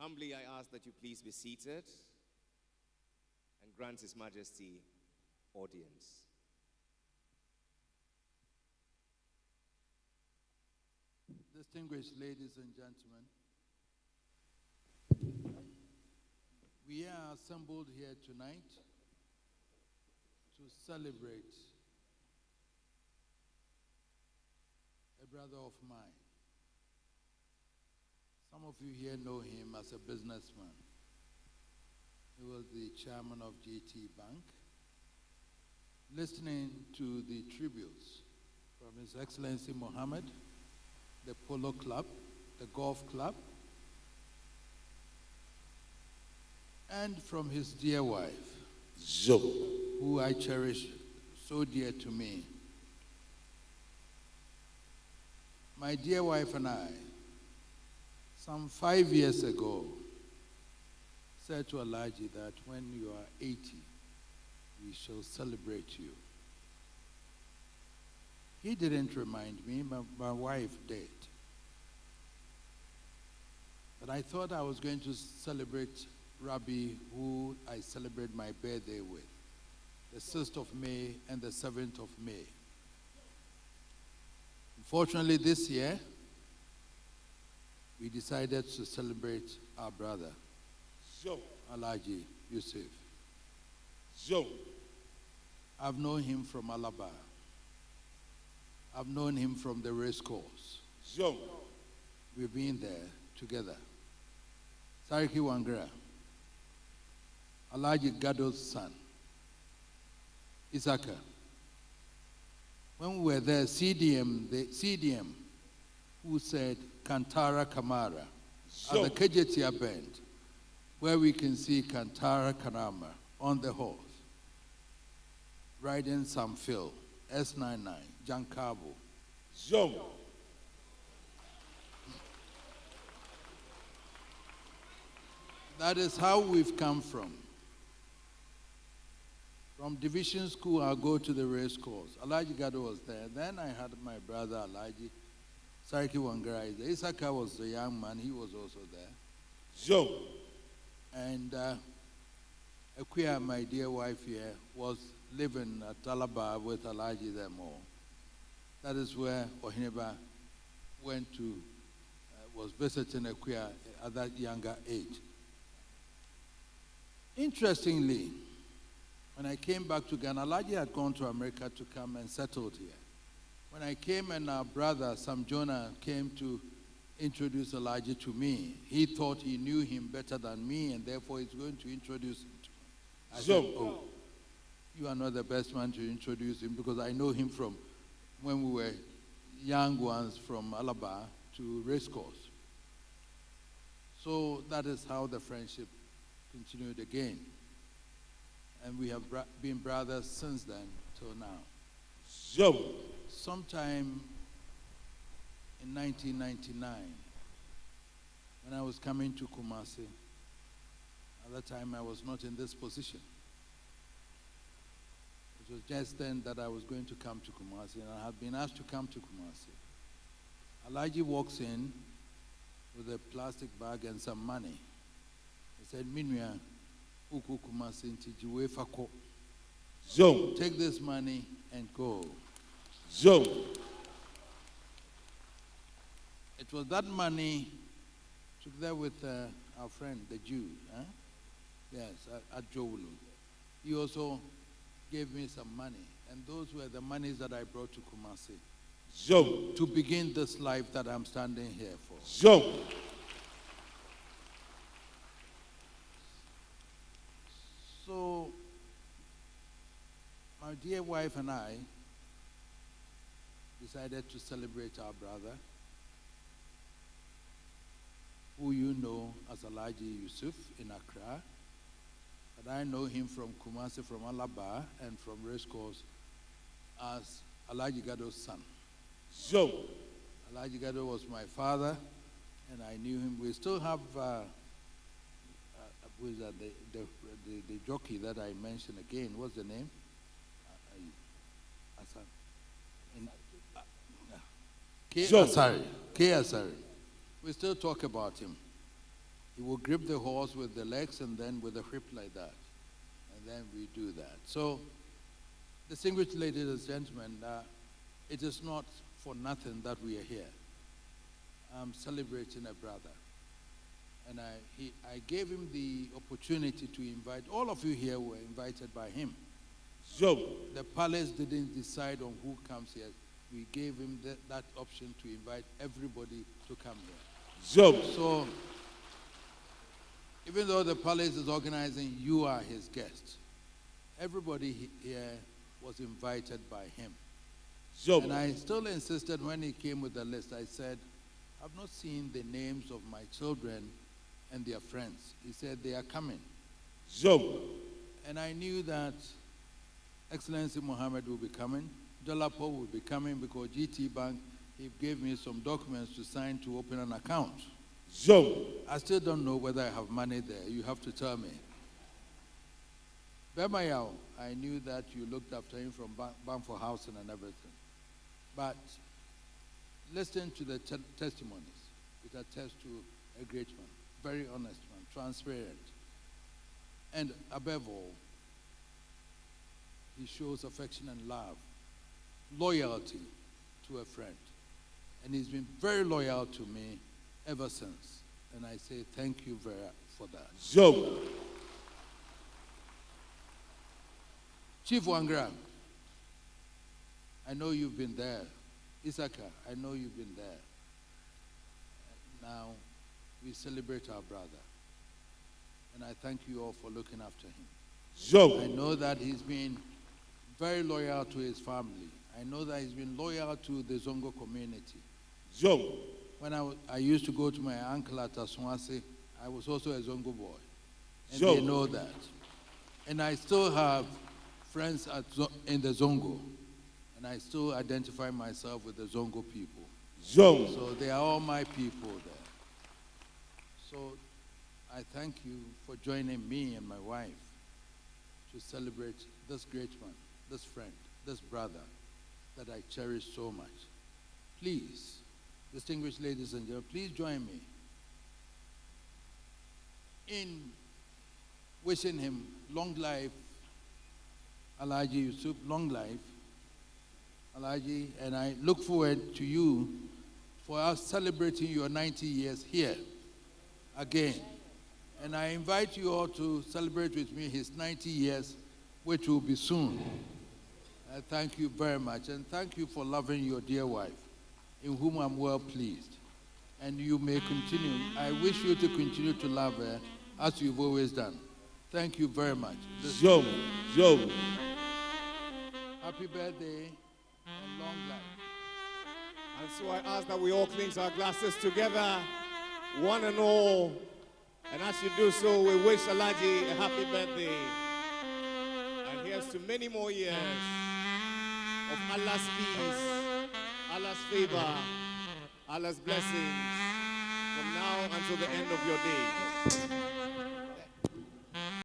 Humbly, I ask that you please be seated and grant His Majesty audience. Distinguished ladies and gentlemen, we are assembled here tonight to celebrate a brother of mine. Some of you here know him as a businessman. He was the chairman of GT Bank. Listening to the tributes from His Excellency Mohammed, the Polo Club, the Golf Club, and from his dear wife, who I cherish so dear to me. My dear wife and I, some 5 years ago, said to Alhaji that when you are 80, we shall celebrate you. He didn't remind me, my wife did. But I thought I was going to celebrate Rabbi, who I celebrate my birthday with, the 6th of May and the 7th of May. Unfortunately, this year, we decided to celebrate our brother, Alhaji Yusif. I've known him from Alaba. I've known him from the race course. We've been there together. Sariki Wangra, Alhaji Gado's son, Isaka. When we were there, the CDM, who said Kantara Kamara, at the Kejetia band, where we can see Kantara Kanama on the horse, riding some Phil, S99, Jankabo. That is how we've come from. From division school, I'll go to the race course. Alhaji Gado was there. Then I had my brother, Alhaji Sariki Wangra. Isaka was the young man. He was also there. And Akuya, my dear wife here, was living at Talaba with Alhaji them all. That is where Ohineba went to, was visiting Akuya at that younger age. Interestingly, when I came back to Ghana, Alhaji had gone to America to come and settled here. When I came and our brother, Sam Jonah, came to introduce Alhaji to me, he thought he knew him better than me, and therefore he's going to introduce him to me. I said, oh, you are not the best man to introduce him, because I know him from when we were young ones from Alaba to racecourse. So that is how the friendship continued again. And we have been brothers since then till now. Sometime in 1999, when I was coming to Kumasi, at that time I was not in this position. It was just then that I was going to come to Kumasi, and I had been asked to come to Kumasi. Alhaji walks in with a plastic bag and some money. He said, Minua, Uku Kumasi Ntijiwe Fako. Take this money and go. It was that money, together with our friend, the Jew, yes, at Jowulu. He also gave me some money, and those were the monies that I brought to Kumasi to begin this life that I'm standing here for. So, my dear wife and I decided to celebrate our brother, who you know as Alhaji Yusuf in Accra. But I know him from Kumasi, from Alaba, and from Racecourse as Alhaji Gado's son. Alhaji Gado was my father, and I knew him. We still have the jockey that I mentioned again. What's the name? K. Asari. We still talk about him. He will grip the horse with the legs and then with the whip like that. And then we do that. So, distinguished ladies and gentlemen, it is not for nothing that we are here. I'm celebrating a brother. And I gave him the opportunity to invite, all of you here were invited by him. So, the palace didn't decide on who comes here. We gave him that option to invite everybody to come here. So, even though the palace is organizing, you are his guest. Everybody here was invited by him. And I still insisted when he came with the list, I said, I've not seen the names of my children and their friends. He said, they are coming. And I knew that Excellency Mohammed will be coming. Jolapo will be coming because GT Bank, he gave me some documents to sign to open an account. I still don't know whether I have money there. You have to tell me. Bemayao, I knew that you looked after him from Bank for Housing and everything. But listen to the testimonies. It attests to a great man, very honest man, transparent. And above all, he shows affection and love, loyalty to a friend. And he's been very loyal to me ever since. And I say thank you very for that. Chief Wangra, I know you've been there. Isaka, I know you've been there. Now, we celebrate our brother. And I thank you all for looking after him. I know that he's been very loyal to his family. I know that he's been loyal to the Zongo community. When I used to go to my uncle at Aswasi, I was also a Zongo boy. And they know that. And I still have friends in the Zongo. And I still identify myself with the Zongo people. So they are all my people there. So I thank you for joining me and my wife to celebrate this great man, this friend, this brother that I cherish so much. Please, distinguished ladies and gentlemen, please join me in wishing him long life, Alhaji Yusuf, long life, Alhaji, and I look forward to you for us celebrating your 90 years here again. And I invite you all to celebrate with me his 90 years, which will be soon. I thank you very much, and thank you for loving your dear wife, in whom I'm well pleased. And you may continue. I wish you to continue to love her as you've always done. Thank you very much. Happy birthday and long life. And so I ask that we all clinch our glasses together, one and all. And as you do so, we wish Alhaji a happy birthday. And here's to many more years of Allah's peace, Allah's favor, Allah's blessings from now until the end of your days.